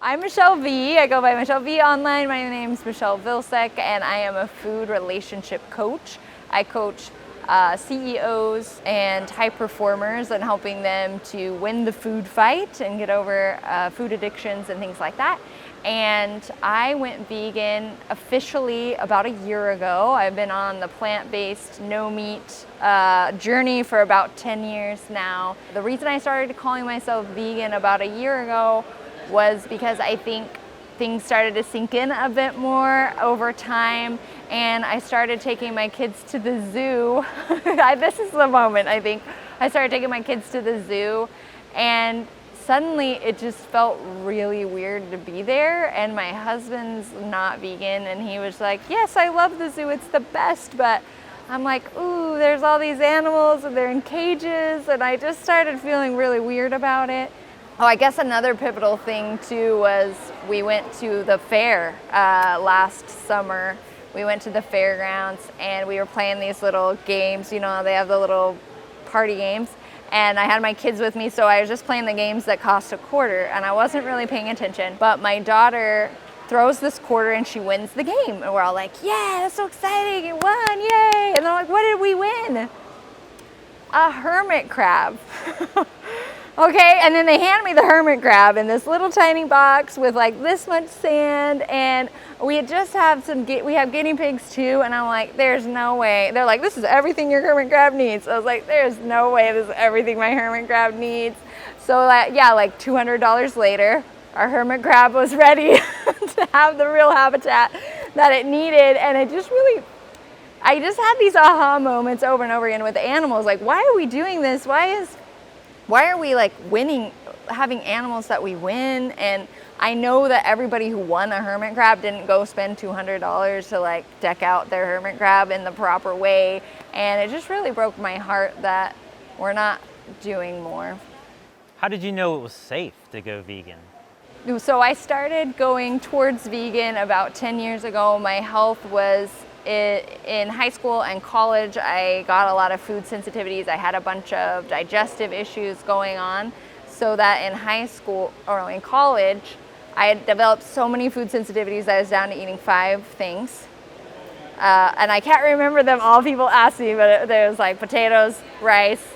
I'm Michele V. I go by Michele V online. My name is Michele Vilseck, and I am a food relationship coach. I coach CEOs and high performers and helping them to win the food fight and get over food addictions and things like that. And I went vegan officially about a year ago. I've been on the plant-based, no meat journey for about 10 years now. The reason I started calling myself vegan about a year ago was because I think things started to sink in a bit more over time, and I started taking my kids to the zoo. This is the moment, I think. I started taking my kids to the zoo, and suddenly it just felt really weird to be there. And my husband's not vegan, and he was like, yes, I love the zoo, it's the best, but I'm like, ooh, there's all these animals and they're in cages, and I just started feeling really weird about it. Oh, I guess another pivotal thing too was we went to the fair last summer. We went to the fairgrounds and we were playing these little games. You know, they have the little party games. And I had my kids with me, so I was just playing the games that cost $0.25, and I wasn't really paying attention. But my daughter throws this quarter and she wins the game. And we're all like, yeah, that's so exciting, it won, yay. And they're like, what did we win? A hermit crab. Okay, and then they hand me the hermit crab in this little tiny box with like this much sand, and we just have we have guinea pigs too, and I'm like, there's no way. They're like, this is everything your hermit crab needs. I was like, there's no way this is everything my hermit crab needs. So like $200 later, our hermit crab was ready to have the real habitat that it needed, and I just had these aha moments over and over again with animals. Like, why are we doing this? Why are we like winning, having animals that we win? And I know that everybody who won a hermit crab didn't go spend $200 to like deck out their hermit crab in the proper way. And it just really broke my heart that we're not doing more. How did you know it was safe to go vegan? So I started going towards vegan about 10 years ago. My health was in high school and college. I got a lot of food sensitivities. I had a bunch of digestive issues going on, so that in high school or in college, I had developed so many food sensitivities that I was down to eating 5 things. And I can't remember them all. People ask me, but there was like potatoes, rice,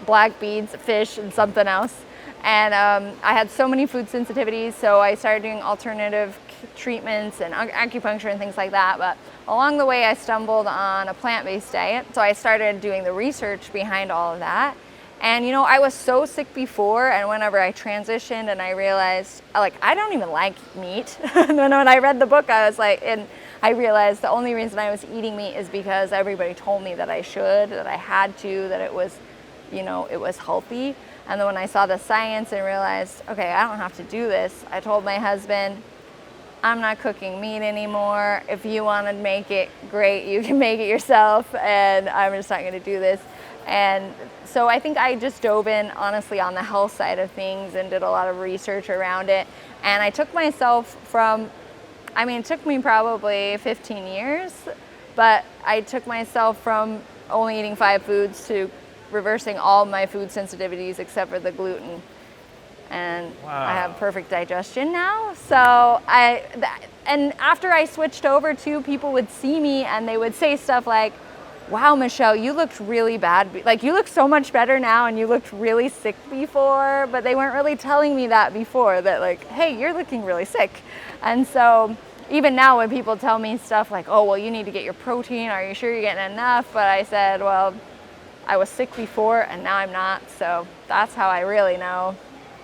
black beans, fish, and something else. And I had so many food sensitivities, so I started doing alternative treatments and acupuncture and things like that. But along the way, I stumbled on a plant-based diet. So I started doing the research behind all of that. And you know, I was so sick before, and whenever I transitioned and I realized, like, I don't even like meat. And then when I read the book, I was like, and I realized the only reason I was eating meat is because everybody told me that I should, that I had to, that it was, you know, it was healthy. And then when I saw the science and realized, okay, I don't have to do this, I told my husband, I'm not cooking meat anymore. If you want to make it, great, you can make it yourself, and I'm just not going to do this. And so I think I just dove in, honestly, on the health side of things and did a lot of research around it. And I took myself from, I mean, it took me probably 15 years, but I took myself from only eating 5 foods to reversing all my food sensitivities except for the gluten. And wow. I have perfect digestion now. So and after I switched over too, people would see me and they would say stuff like, wow, Michele, you looked really bad. Like, you look so much better now, and you looked really sick before, but they weren't really telling me that before, that like, hey, you're looking really sick. And so even now when people tell me stuff like, oh, well, you need to get your protein, are you sure you're getting enough? But I said, well, I was sick before and now I'm not. So that's how I really know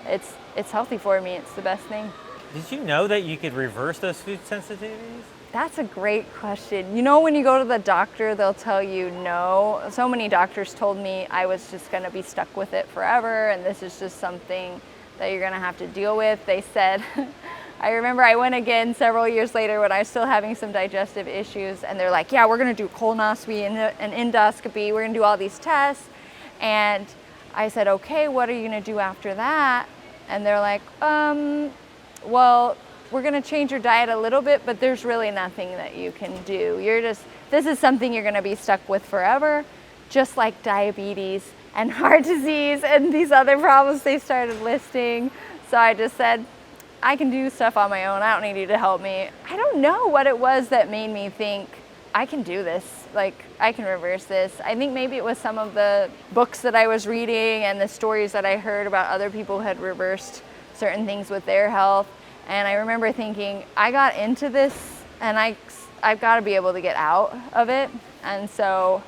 it's healthy for me. It's the best thing. Did you know that you could reverse those food sensitivities? That's a great question. You know, when you go to the doctor, they'll tell you no. So many doctors told me I was just going to be stuck with it forever, and this is just something that you're going to have to deal with. They said, I remember I went again several years later when I was still having some digestive issues, and they're like, yeah, we're going to do colonoscopy and an endoscopy. We're going to do all these tests. And I said, okay, what are you going to do after that? And they're like, well, we're going to change your diet a little bit, but there's really nothing that you can do. This is something you're going to be stuck with forever, just like diabetes and heart disease and these other problems they started listing. So I just said, I can do stuff on my own. I don't need you to help me. I don't know what it was that made me think I can do this. Like, I can reverse this. I think maybe it was some of the books that I was reading and the stories that I heard about other people who had reversed certain things with their health. And I remember thinking, I got into this and I've got to be able to get out of it. And so,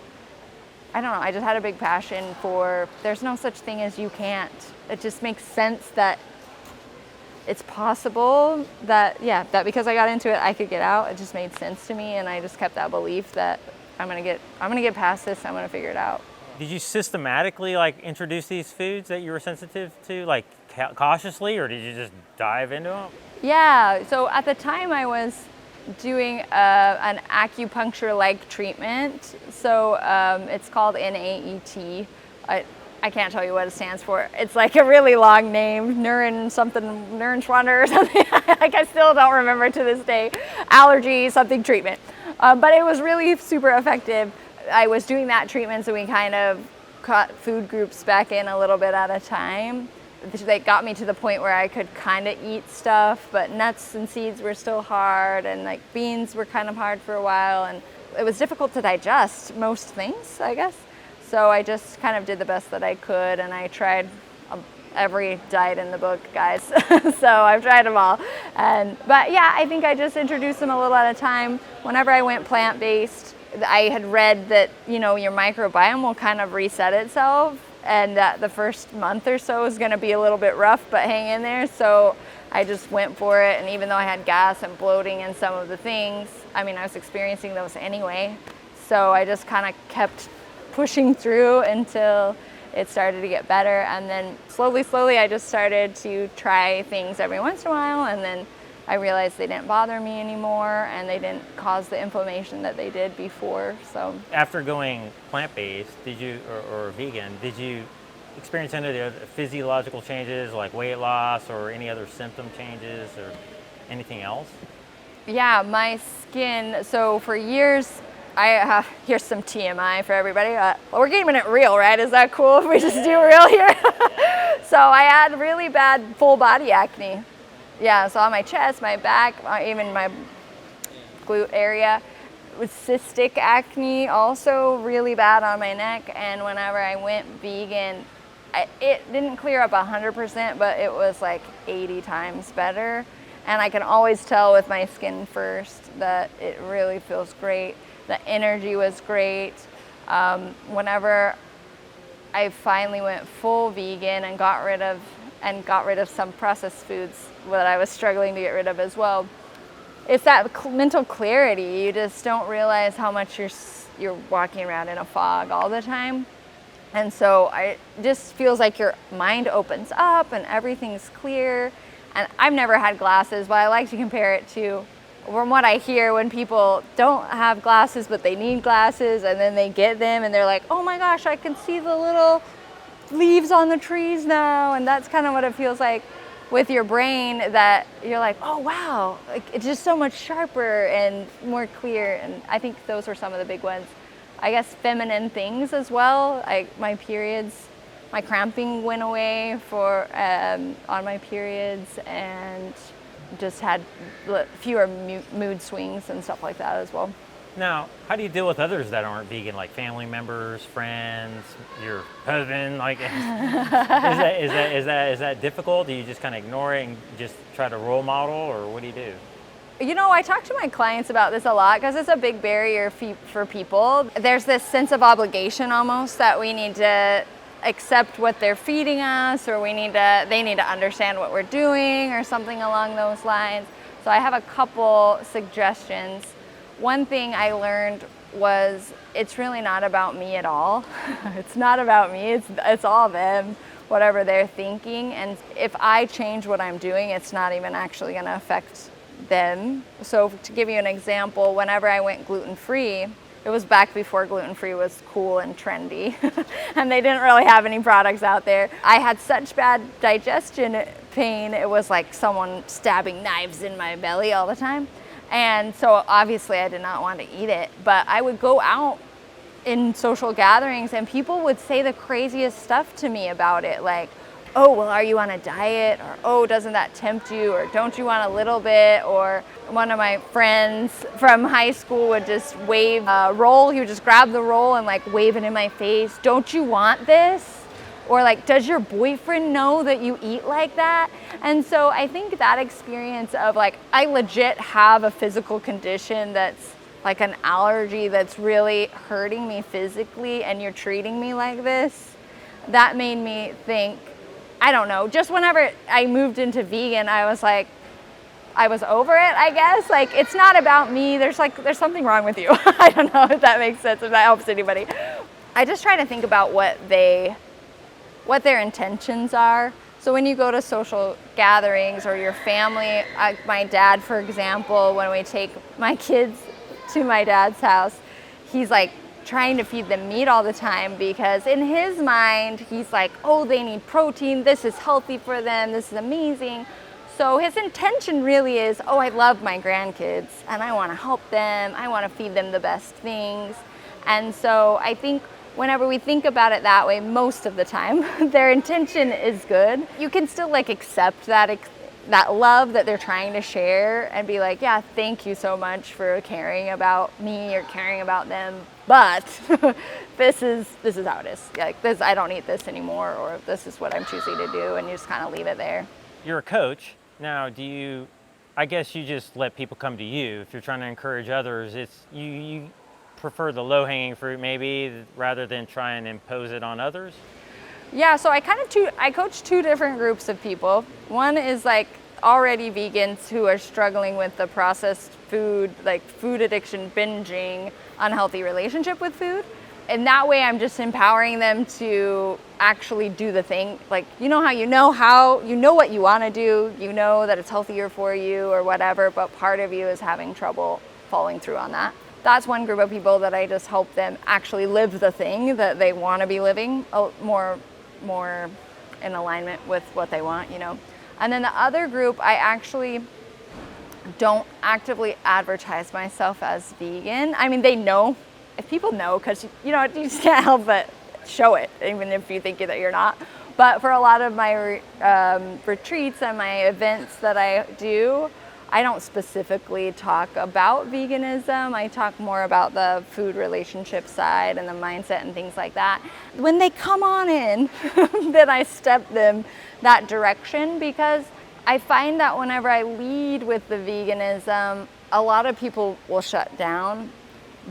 I don't know, I just had a big passion for, there's no such thing as you can't. It just makes sense that it's possible that, that because I got into it, I could get out. It just made sense to me, and I just kept that belief that I'm gonna get past this. I'm gonna figure it out. Did you systematically like introduce these foods that you were sensitive to, like cautiously, or did you just dive into them? Yeah. So at the time, I was doing an acupuncture-like treatment. So it's called NAET. I can't tell you what it stands for. It's like a really long name, Neurenschwander or something. Like, I still don't remember to this day. Allergy something treatment. But it was really super effective. I was doing that treatment, so we kind of cut food groups back in a little bit at a time. They got me to the point where I could kind of eat stuff, but nuts and seeds were still hard, and like beans were kind of hard for a while, and it was difficult to digest most things, I guess. So I just kind of did the best that I could, and I tried every diet in the book, guys. So I've tried them all. But yeah, I think I just introduced them a little at a time. Whenever I went plant-based, I had read that, you know, your microbiome will kind of reset itself, and that the first month or so is going to be a little bit rough, but hang in there. So I just went for it, and even though I had gas and bloating and some of the things, I mean, I was experiencing those anyway. So I just kind of kept pushing through until it started to get better, and then slowly I just started to try things every once in a while, and then I realized they didn't bother me anymore, and they didn't cause the inflammation that they did before. So after going plant-based, did you or vegan, did you experience any of the other physiological changes like weight loss or any other symptom changes or anything else? Yeah, my skin, so for years, here's some TMI for everybody. We're keeping it real, right? Is that cool if we just do real here? So I had really bad full body acne. Yeah, so on my chest, my back, even my glute area, with cystic acne, also really bad on my neck. And whenever I went vegan, it didn't clear up 100%, but it was like 80 times better. And I can always tell with my skin first that it really feels great. The energy was great. Whenever I finally went full vegan and got rid of some processed foods that I was struggling to get rid of as well, it's that mental clarity. You just don't realize how much you're walking around in a fog all the time. And so it just feels like your mind opens up and everything's clear. And I've never had glasses, but I like to compare it to, from what I hear, when people don't have glasses but they need glasses, and then they get them and they're like, oh my gosh, I can see the little leaves on the trees now. And that's kind of what it feels like with your brain, that you're like, oh wow, like, it's just so much sharper and more clear. And I think those were some of the big ones. I guess feminine things as well. My periods, my cramping went away on my periods, and just had fewer mood swings and stuff like that as well. Now, how do you deal with others that aren't vegan, like family members, friends, your husband? Like, is that difficult? Do you just kind of ignore it and just try to role model, or what do you do? You know, I talk to my clients about this a lot because it's a big barrier for people. There's this sense of obligation almost that we need to accept what they're feeding us, or they need to understand what we're doing, or something along those lines. So I have a couple suggestions. One thing I learned was it's really not about me at all. It's not about me, it's all them, whatever they're thinking. And if I change what I'm doing, it's not even actually gonna affect them. So to give you an example, whenever I went gluten-free, it was back before gluten-free was cool and trendy, and they didn't really have any products out there. I had such bad digestion pain, it was like someone stabbing knives in my belly all the time. And so obviously I did not want to eat it, but I would go out in social gatherings and people would say the craziest stuff to me about it, like, oh, well, are you on a diet? Or, oh, doesn't that tempt you? Or don't you want a little bit? Or one of my friends from high school would just wave a roll. He would just grab the roll and like wave it in my face. Don't you want this? Or like, does your boyfriend know that you eat like that? And so I think that experience of like, I legit have a physical condition that's like an allergy that's really hurting me physically, and you're treating me like this, that made me think, I don't know, just whenever I moved into vegan, I was like, I was over it, I guess. Like, it's not about me. There's something wrong with you. I don't know if that makes sense, if that helps anybody. I just try to think about what their intentions are. So when you go to social gatherings or your family, my dad, for example, when we take my kids to my dad's house, he's like trying to feed them meat all the time, because in his mind, he's like, oh, they need protein. This is healthy for them. This is amazing. So his intention really is, oh, I love my grandkids and I want to help them. I want to feed them the best things. And so I think whenever we think about it that way, most of the time, their intention is good. You can still like accept that love that they're trying to share and be like, yeah, thank you so much for caring about me or caring about them. But this is how it is. Like this, I don't eat this anymore, or this is what I'm choosing to do, and you just kind of leave it there. You're a coach. Now, I guess you just let people come to you. If you're trying to encourage others, you prefer the low-hanging fruit maybe rather than try and impose it on others? Yeah, so I coach two different groups of people. One is like already vegans who are struggling with the processed food, like food addiction, binging, unhealthy relationship with food. And that way I'm just empowering them to actually do the thing. Like, you know what you want to do, you know that it's healthier for you or whatever, but part of you is having trouble following through on that. That's one group of people that I just help them actually live the thing that they want to be living, more in alignment with what they want, you know. And then the other group, I actually don't actively advertise myself as vegan. I mean, they know, if people know, because you just can't help but show it, even if you think that you're not. But for a lot of my retreats and my events that I do, I don't specifically talk about veganism. I talk more about the food relationship side and the mindset and things like that. When they come on in, then I step them that direction, because I find that whenever I lead with the veganism, a lot of people will shut down.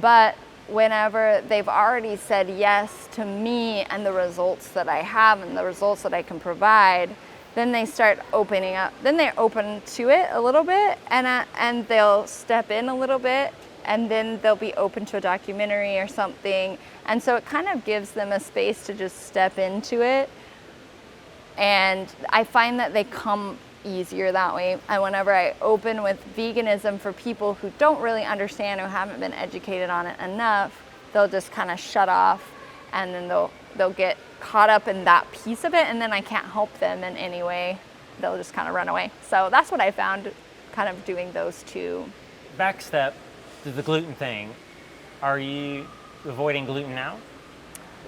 But whenever they've already said yes to me and the results that I have and the results that I can provide, then they start opening up. Then they're open to it a little bit, and they'll step in a little bit, and then they'll be open to a documentary or something. And so it kind of gives them a space to just step into it. And I find that they come easier that way. And whenever I open with veganism for people who don't really understand, who haven't been educated on it enough, they'll just kind of shut off, and then they'll get caught up in that piece of it, and then I can't help them in any way. They'll just kind of run away. So that's what I found, kind of doing those two. Backstep to the gluten thing. Are you avoiding gluten now?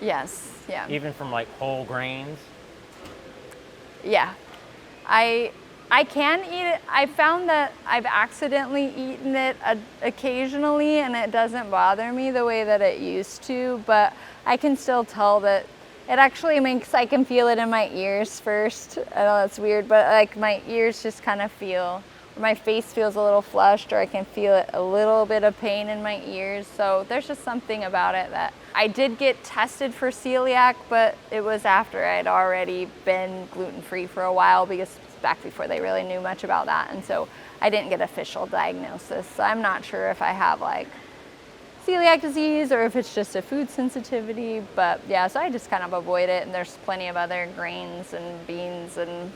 Yes, yeah. Even from like whole grains? Yeah. I can eat it. I found that I've accidentally eaten it occasionally, and it doesn't bother me the way that it used to, but I can still tell that it actually I can feel it in my ears first. I know that's weird, but like my ears just kind of feel, my face feels a little flushed, or I can feel a little bit of pain in my ears. So there's just something about it that I did get tested for celiac, but it was after I'd already been gluten-free for a while, because it's back before they really knew much about that. And so I didn't get official diagnosis. So I'm not sure if I have like celiac disease or if it's just a food sensitivity, but yeah, so I just kind of avoid it. And there's plenty of other grains and beans, and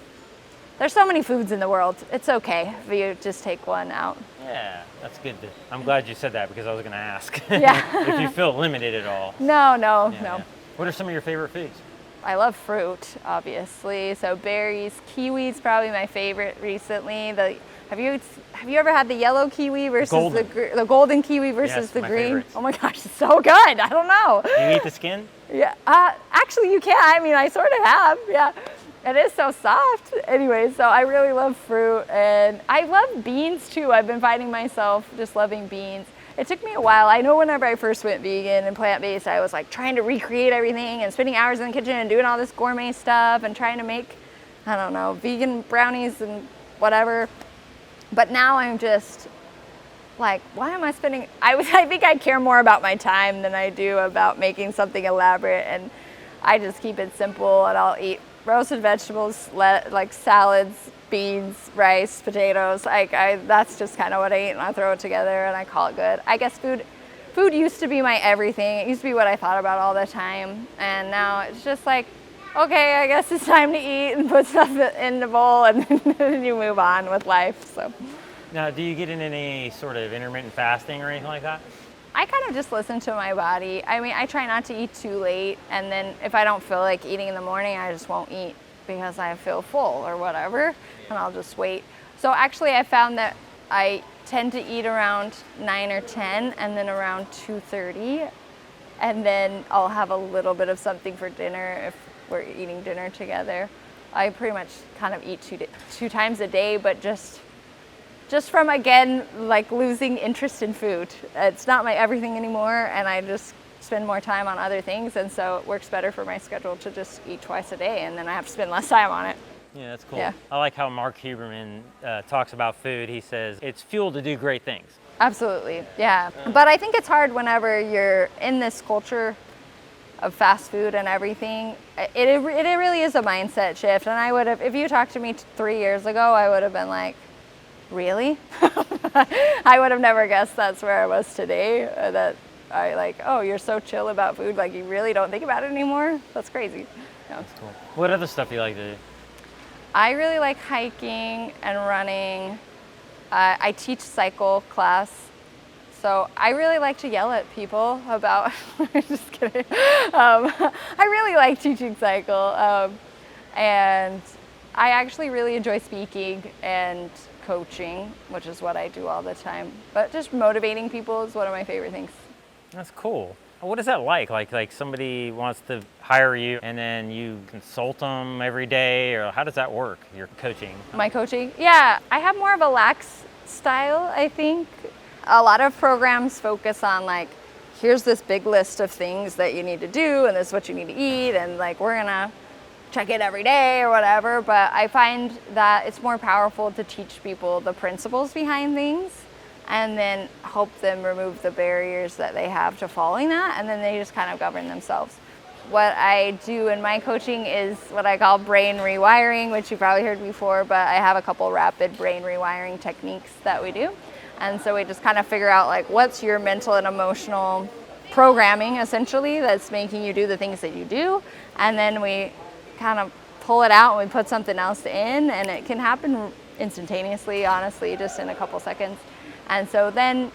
there's so many foods in the world. It's okay if you just take one out. Yeah, that's good. I'm glad you said that, because I was going to ask. Yeah. If you feel limited at all. No. Yeah. What are some of your favorite foods? I love fruit, obviously. So berries, kiwi's probably my favorite recently. Have you ever had the yellow kiwi versus the golden kiwi versus the green? Favorites. Oh my gosh, it's so good. I don't know. Do you eat the skin? Yeah. Actually, you can. I mean, I sort of have. Yeah. It is so soft. Anyway, so I really love fruit, and I love beans too. I've been finding myself just loving beans. It took me a while. I know whenever I first went vegan and plant-based, I was like trying to recreate everything and spending hours in the kitchen and doing all this gourmet stuff and trying to make, I don't know, vegan brownies and whatever. But now I'm just like, why am I spending, I think I care more about my time than I do about making something elaborate, and I just keep it simple, and I'll eat roasted vegetables, like salads, beans, rice, potatoes. That's just kind of what I eat, and I throw it together and I call it good. I guess food used to be my everything. It used to be what I thought about all the time, and now it's just like, okay, I guess it's time to eat and put stuff in the bowl, and then you move on with life. So. Now, do you get into any sort of intermittent fasting or anything like that? I kind of just listen to my body. I mean, I try not to eat too late, and then if I don't feel like eating in the morning, I just won't eat because I feel full or whatever, and I'll just wait. So actually, I found that I tend to eat around 9 or 10, and then around 2:30, and then I'll have a little bit of something for dinner if we're eating dinner together. I pretty much kind of eat two times a day, but just from, again, like losing interest in food. It's not my everything anymore, and I just spend more time on other things, and so it works better for my schedule to just eat twice a day, and then I have to spend less time on it. Yeah, that's cool. Yeah. I like how Mark Huberman talks about food. He says it's fuel to do great things. Absolutely, yeah. But I think it's hard whenever you're in this culture of fast food and everything. It really is a mindset shift, and I would have, if you talked to me 3 years ago, I would have been like, really? I would have never guessed that's where I was today. That I like, oh, you're so chill about food, like you really don't think about it anymore? That's crazy. Yeah. That's cool. What other stuff do you like to do? I really like hiking and running. I teach cycle class, so I really like to yell at people about, just kidding. I really like teaching cycle, and I actually really enjoy speaking and coaching, which is what I do all the time. But just motivating people is one of my favorite things. That's cool. What is that like? Like somebody wants to hire you and then you consult them every day, or how does that work, your coaching? My coaching? Yeah, I have more of a lax style, I think. A lot of programs focus on like, here's this big list of things that you need to do, and this is what you need to eat, and like we're gonna check it every day or whatever, but I find that it's more powerful to teach people the principles behind things and then help them remove the barriers that they have to following that, and then they just kind of govern themselves. What I do in my coaching is what I call brain rewiring, which you've probably heard before, but I have a couple rapid brain rewiring techniques that we do. And so we just kind of figure out like what's your mental and emotional programming essentially that's making you do the things that you do, and then we kind of pull it out and we put something else in, and it can happen instantaneously, honestly, just in a couple seconds. And so then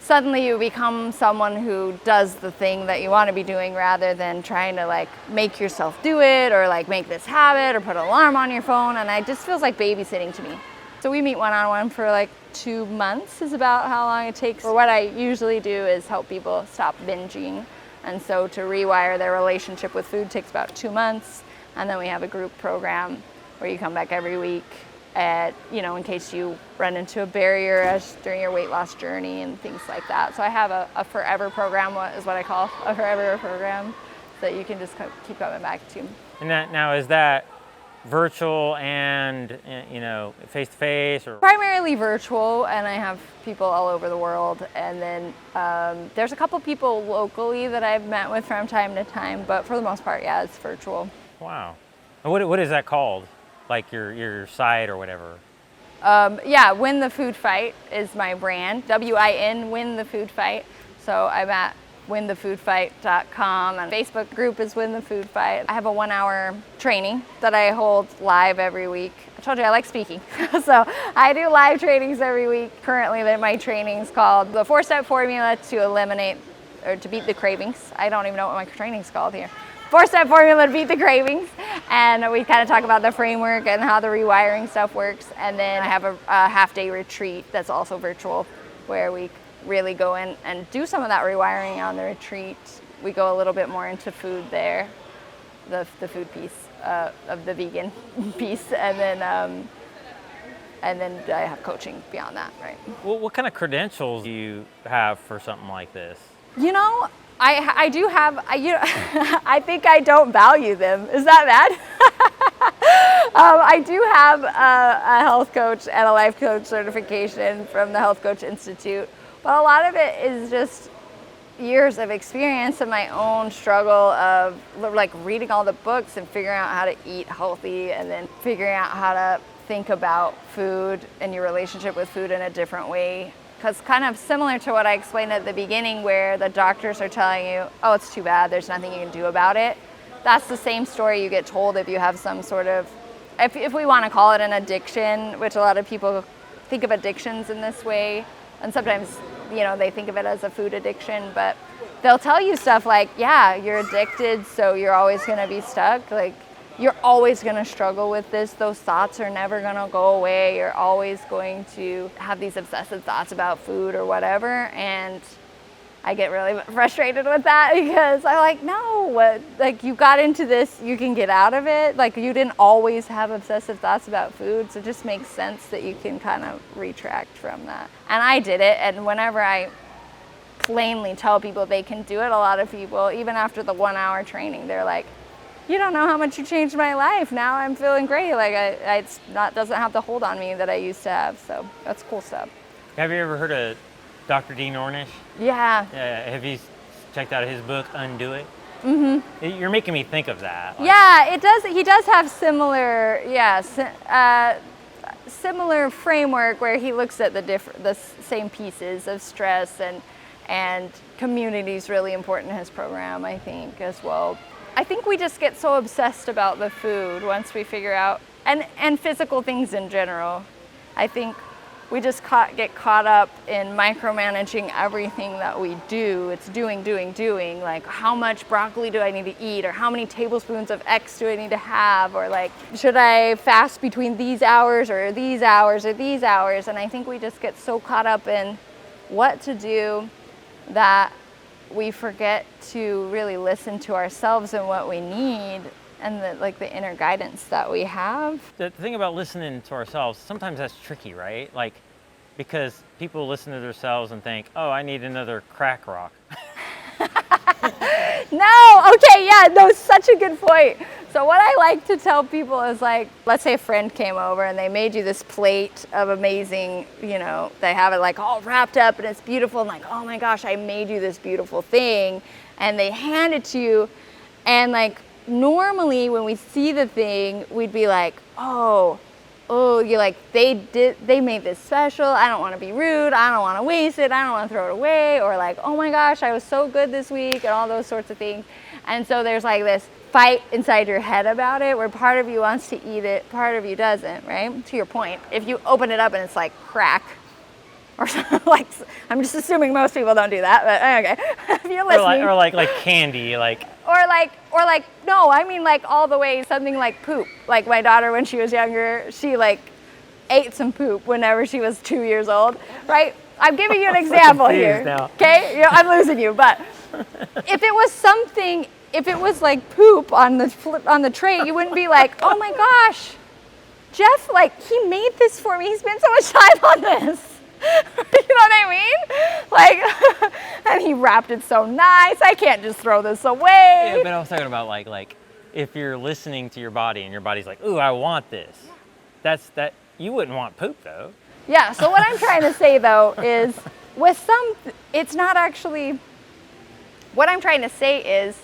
suddenly you become someone who does the thing that you want to be doing rather than trying to like make yourself do it or like make this habit or put an alarm on your phone, and it just feels like babysitting to me. So we meet one-on-one for like 2 months is about how long it takes. Or what I usually do is help people stop binging, and so to rewire their relationship with food takes about 2 months. And then we have a group program where you come back every week in case you run into a barrier during your weight loss journey and things like that. So I have a forever program, what I call a forever program, that you can just keep coming back to. And now is that virtual and face-to-face, or? Primarily virtual, and I have people all over the world. And then there's a couple people locally that I've met with from time to time, but for the most part, yeah, it's virtual. Wow. What is that called? Like your site or whatever? Yeah, Win the Food Fight is my brand. WIN, Win the Food Fight. So I'm at winthefoodfight.com, and Facebook group is Win the Food Fight. I have a 1-hour training that I hold live every week. I told you I like speaking, so I do live trainings every week. Currently, my training is called the 4-Step Formula to Beat the Cravings. I don't even know what my training's called here. 4-Step Formula to Beat the Cravings, and we kind of talk about the framework and how the rewiring stuff works. And then I have a half-day retreat that's also virtual, where we really go in and do some of that rewiring on the retreat. We go a little bit more into food there, the food piece. the vegan piece, and then I have coaching beyond that, right? Well, what kind of credentials do you have for something like this? You know, I do have, I think I don't value them. Is that bad? I do have a health coach and a life coach certification from the Health Coach Institute, but a lot of it is just years of experience and my own struggle of like reading all the books and figuring out how to eat healthy, and then figuring out how to think about food and your relationship with food in a different way. Because kind of similar to what I explained at the beginning, where the doctors are telling you, oh, it's too bad, there's nothing you can do about it. That's the same story you get told if you have some sort of, if we want to call it an addiction, which a lot of people think of addictions in this way. And sometimes, you know, they think of it as a food addiction, but they'll tell you stuff like, yeah, you're addicted, so you're always going to be stuck. Like, you're always going to struggle with this. Those thoughts are never going to go away. You're always going to have these obsessive thoughts about food or whatever. And I get really frustrated with that, because I'm like, no, like, you got into this, you can get out of it. Like, you didn't always have obsessive thoughts about food. So it just makes sense that you can kind of retract from that. And I did it. And whenever I plainly tell people they can do it, a lot of people, even after the 1 hour training, they're like, you don't know how much you changed my life. Now I'm feeling great. Like, it's not, doesn't have the hold on me that I used to have. So that's cool stuff. Have you ever heard of Dr. Dean Ornish? Yeah. Have you checked out his book, Undo It? Mm-hmm. You're making me think of that. Like, yeah, it does. He does have similar, similar framework where he looks at the same pieces of stress, and community is really important in his program, I think, as well. I think we just get so obsessed about the food once we figure out, and physical things in general. I think we just get caught up in micromanaging everything that we do. It's doing. Like, how much broccoli do I need to eat? Or how many tablespoons of X do I need to have? Or like, should I fast between these hours or these hours or these hours? And I think we just get so caught up in what to do that we forget to really listen to ourselves and what we need, and the inner guidance that we have. The thing about listening to ourselves, sometimes that's tricky, right? Like, because people listen to themselves and think, oh, I need another crack rock. No, okay, yeah, no, such a good point. So what I like to tell people is, like, let's say a friend came over and they made you this plate of amazing, you know, they have it like all wrapped up and it's beautiful, and like, oh my gosh, I made you this beautiful thing, and they hand it to you, and like, normally when we see the thing, we'd be like, oh, you're like, they made this special, I don't want to be rude, I don't want to waste it, I don't want to throw it away, or like, oh my gosh, I was so good this week, and all those sorts of things. And so there's like this fight inside your head about it, where part of you wants to eat it, part of you doesn't, right? To your point, if you open it up and it's like crack, or like, I'm just assuming most people don't do that, but okay. If you're listening. Or like candy, like. Or like, no, I mean like all the way, something like poop. Like my daughter, when she was younger, she like ate some poop whenever she was 2 years old, right? I'm giving you an example here, okay? You know, I'm losing you, but if it was like poop on the tray, you wouldn't be like, oh my gosh, Jeff, like, he made this for me. He spent so much time on this. You know what I mean? Like, and he wrapped it so nice. I can't just throw this away. Yeah, but I was talking about like if you're listening to your body and your body's like, ooh, I want this. That you wouldn't want poop though. Yeah. So what I'm trying to say though is, it's not actually. What I'm trying to say is,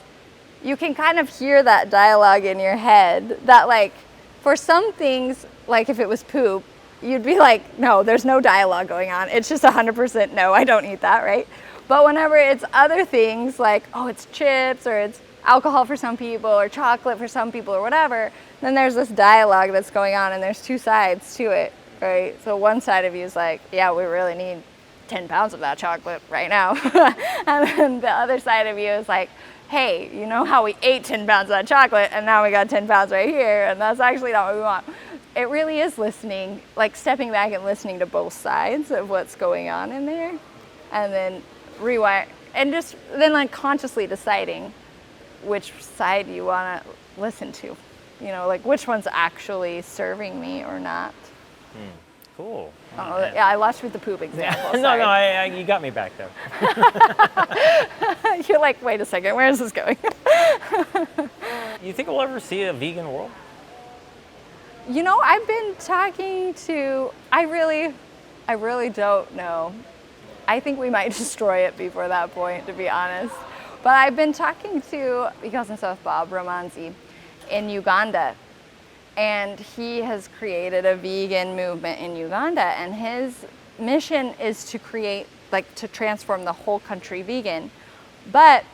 you can kind of hear that dialogue in your head that, like, for some things, like if it was poop, you'd be like, no, there's no dialogue going on. It's just 100% no, I don't eat that, right? But whenever it's other things, like, oh, it's chips, or it's alcohol for some people, or chocolate for some people, or whatever, then there's this dialogue that's going on, and there's two sides to it, right? So one side of you is like, yeah, we really need 10 pounds of that chocolate right now. And then the other side of you is like, hey, you know how we ate 10 pounds of that chocolate, and now we got 10 pounds right here, and that's actually not what we want. It really is listening, like stepping back and listening to both sides of what's going on in there, and then rewire, and just then like consciously deciding which side you want to listen to. like which one's actually serving me or not. Cool. Yeah, I lost you with the poop example. No, you got me back though. You're like, wait a second, where is this going? You think we'll ever see a vegan world? I've been talking to, I really don't know. I think we might destroy it before that point, to be honest. But I've been talking to, because and stuff, Bob Ramanzi in Uganda. And he has created a vegan movement in Uganda. And his mission is to to transform the whole country vegan. But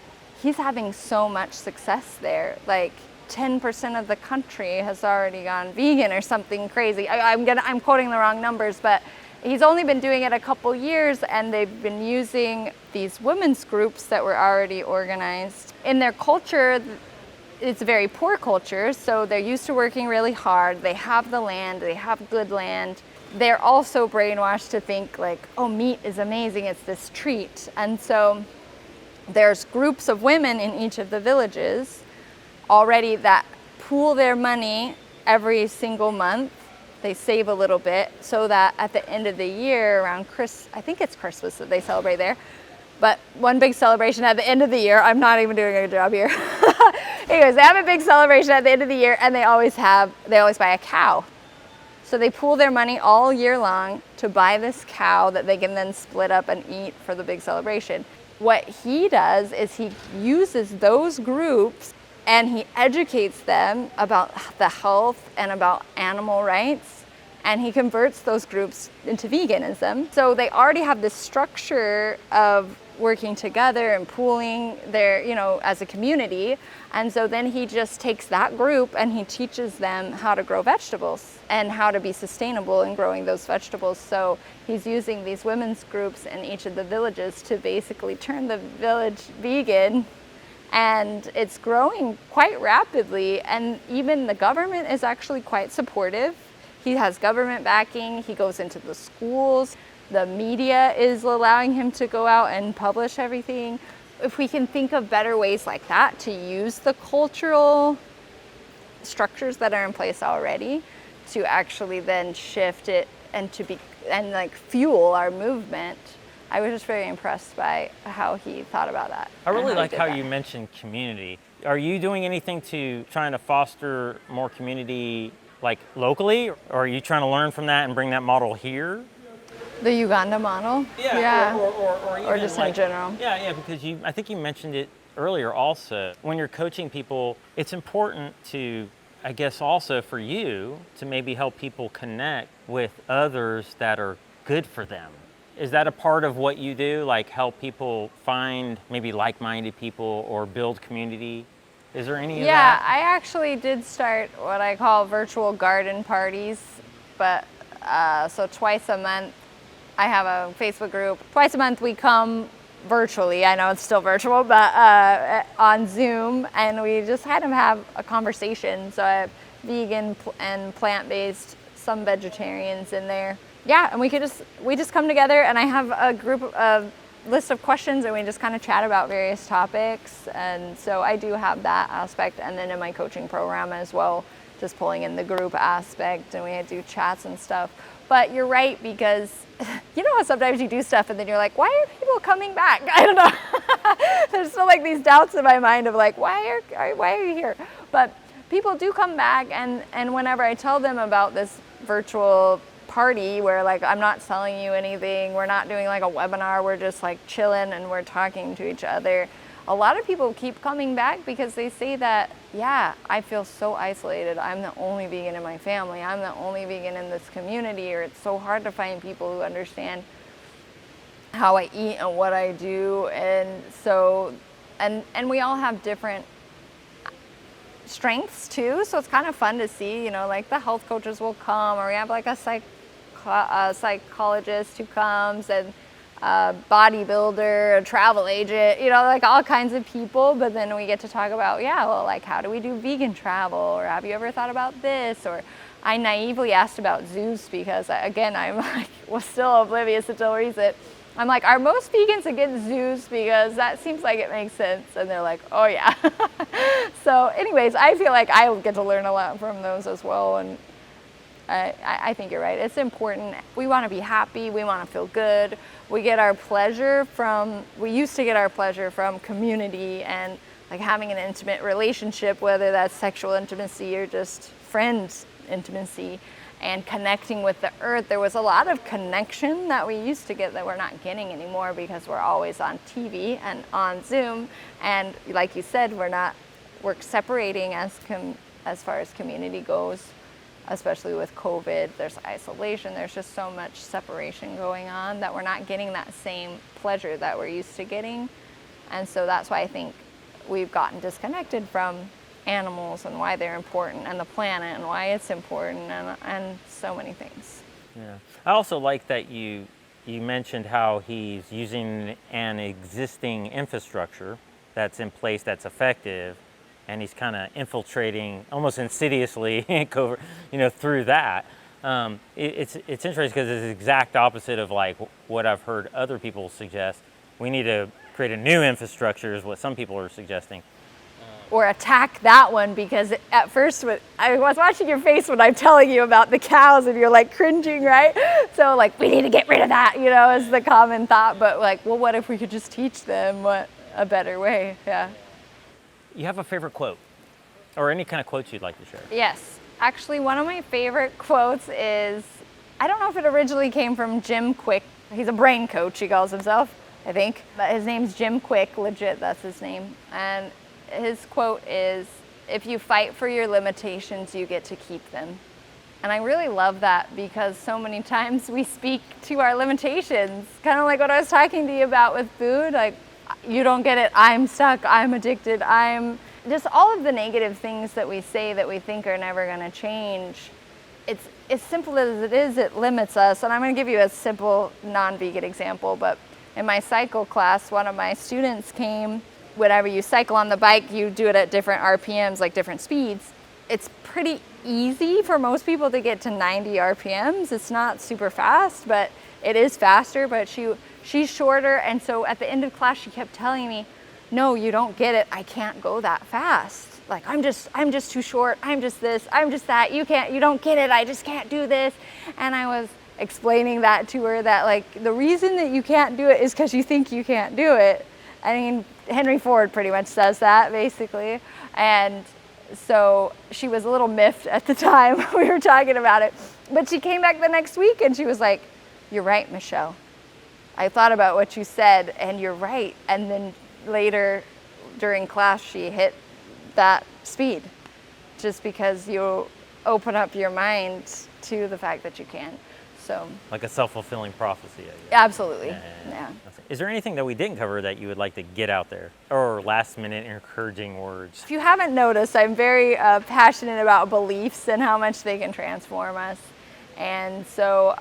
he's having so much success there. Like 10% of the country has already gone vegan or something crazy. I'm quoting the wrong numbers, but he's only been doing it a couple years, and they've been using these women's groups that were already organized. In their culture, it's a very poor culture, so they're used to working really hard. They have the land, they have good land. They're also brainwashed to think like, oh, meat is amazing, it's this treat. And so there's groups of women in each of the villages already that pool their money every single month. They save a little bit so that at the end of the year, around I think it's Christmas that they celebrate there, but one big celebration at the end of the year. I'm not even doing a good job here. Anyways, they have a big celebration at the end of the year, and they always buy a cow. So they pool their money all year long to buy this cow that they can then split up and eat for the big celebration. What he does is he uses those groups and he educates them about the health and about animal rights, and he converts those groups into veganism. So they already have this structure of working together and pooling their, as a community. And so then he just takes that group and he teaches them how to grow vegetables and how to be sustainable in growing those vegetables. So he's using these women's groups in each of the villages to basically turn the village vegan. And it's growing quite rapidly, and even the government is actually quite supportive. He has government backing, he goes into the schools, the media is allowing him to go out and publish everything. If we can think of better ways like that to use the cultural structures that are in place already to actually then shift it and fuel our movement, I was just very impressed by how he thought about that. I really like how you mentioned community. Are you doing anything to trying to foster more community like locally, or are you trying to learn from that and bring that model here? The Uganda model? Yeah. Or just in general. Yeah, because I think you mentioned it earlier also. When you're coaching people, it's important to, I guess also for you, to maybe help people connect with others that are good for them. Is that a part of what you do, like help people find maybe like-minded people or build community? Is there any of that? Yeah, I actually did start what I call virtual garden parties, but so twice a month, I have a Facebook group. Twice a month we come virtually, I know it's still virtual, but on Zoom, and we just kind of have a conversation. So I have vegan and plant-based, some vegetarians in there. Yeah, and we just come together, and I have a list of questions, and we just kind of chat about various topics. And so I do have that aspect, and then in my coaching program as well, just pulling in the group aspect, and we do chats and stuff. But you're right, because you know how sometimes you do stuff and then you're like, why are people coming back? I don't know. There's still like these doubts in my mind of like, why are you here? But people do come back, and whenever I tell them about this virtual party where like I'm not selling you anything, we're not doing like a webinar, we're just like chilling and we're talking to each other, a lot of people keep coming back because they say that, yeah, I feel so isolated. I'm the only vegan in my family. I'm the only vegan in this community, or it's so hard to find people who understand how I eat and what I do. And so, and we all have different strengths too. So it's kind of fun to see, like the health coaches will come, or we have like a psychologist who comes, and a bodybuilder, a travel agent, like all kinds of people. But then we get to talk about, like how do we do vegan travel, or have you ever thought about this? Or I naively asked about zoos because again, I'm was still oblivious until recent. I'm like, are most vegans against zoos? Because that seems like it makes sense. And they're like, oh yeah. So anyways, I feel like I get to learn a lot from those as well. And I think you're right. It's important. We want to be happy. We want to feel good. We used to get our pleasure from community and like having an intimate relationship, whether that's sexual intimacy or just friends intimacy, and connecting with the earth. There was a lot of connection that we used to get that we're not getting anymore because we're always on TV and on Zoom. And like you said, we're separating as far as community goes, especially with COVID. There's isolation. There's just so much separation going on that we're not getting that same pleasure that we're used to getting. And so that's why I think we've gotten disconnected from animals and why they're important, and the planet and why it's important, and so many things. Yeah. I also like that you mentioned how he's using an existing infrastructure that's in place that's effective, and he's kind of infiltrating almost insidiously through that. It's interesting because it's the exact opposite of like what I've heard other people suggest. We need to create a new infrastructure is what some people are suggesting. Or attack that one, because at first I was watching your face when I'm telling you about the cows and you're like cringing, right? So like, we need to get rid of that, is the common thought. But like, well, what if we could just teach them a better way? Yeah. You have a favorite quote or any kind of quotes you'd like to share? Yes. Actually, one of my favorite quotes is, I don't know if it originally came from Jim Kwik. He's a brain coach, he calls himself, I think. But his name's Jim Kwik, legit, that's his name. And his quote is, if you fight for your limitations, you get to keep them. And I really love that, because so many times we speak to our limitations, kind of like what I was talking to you about with food, like, you don't get it, I'm stuck, I'm addicted, I'm just all of the negative things that we say that we think are never going to change. It's as simple as it is, it limits us. And I'm going to give you a simple non-vegan example, but in my cycle class, one of my students came. Whenever you cycle on the bike, you do it at different RPMs, like different speeds. It's pretty easy for most people to get to 90 RPMs. It's not super fast, but it is faster, but she's shorter. And so at the end of class, she kept telling me, no, you don't get it. I can't go that fast. Like, I'm just too short. I'm just this, I'm just that. You don't get it. I just can't do this. And I was explaining that to her, that like, the reason that you can't do it is because you think you can't do it. I mean, Henry Ford pretty much says that, basically. And so she was a little miffed at the time we were talking about it. But she came back the next week and she was like, you're right, Michelle. I thought about what you said and you're right. And then later during class, she hit that speed, just because you open up your mind to the fact that you can. So, like a self-fulfilling prophecy, I guess. Absolutely, yeah. Is there anything that we didn't cover that you would like to get out there, or last-minute encouraging words? If you haven't noticed, I'm very passionate about beliefs and how much they can transform us. And so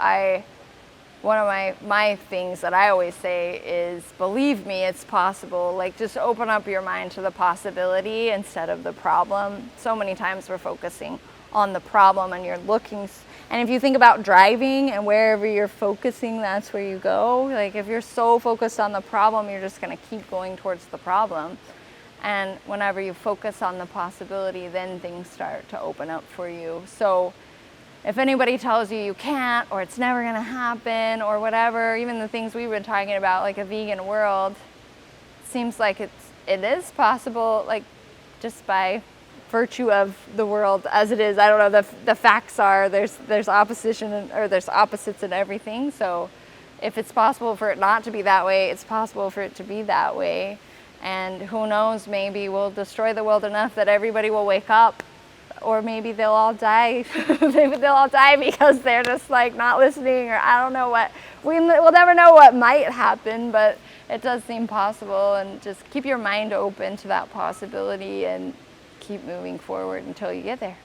one of my things that I always say is, believe me, it's possible. Like, just open up your mind to the possibility instead of the problem. So many times we're focusing on the problem, and you're looking. And if you think about driving, and wherever you're focusing, that's where you go. Like, if you're so focused on the problem, you're just going to keep going towards the problem. And whenever you focus on the possibility, then things start to open up for you. So if anybody tells you you can't, or it's never going to happen, or whatever, even the things we've been talking about, like a vegan world, it seems like it is possible, like just by virtue of the world as it is. I don't know, the facts are there's opposition, or there's opposites in everything. So if it's possible for it not to be that way, it's possible for it to be that way. And who knows, maybe we'll destroy the world enough that everybody will wake up, or maybe they'll all die. Maybe they'll all die because they're just like not listening, or I don't know what. We'll never know what might happen, but it does seem possible. And just keep your mind open to that possibility and keep moving forward until you get there.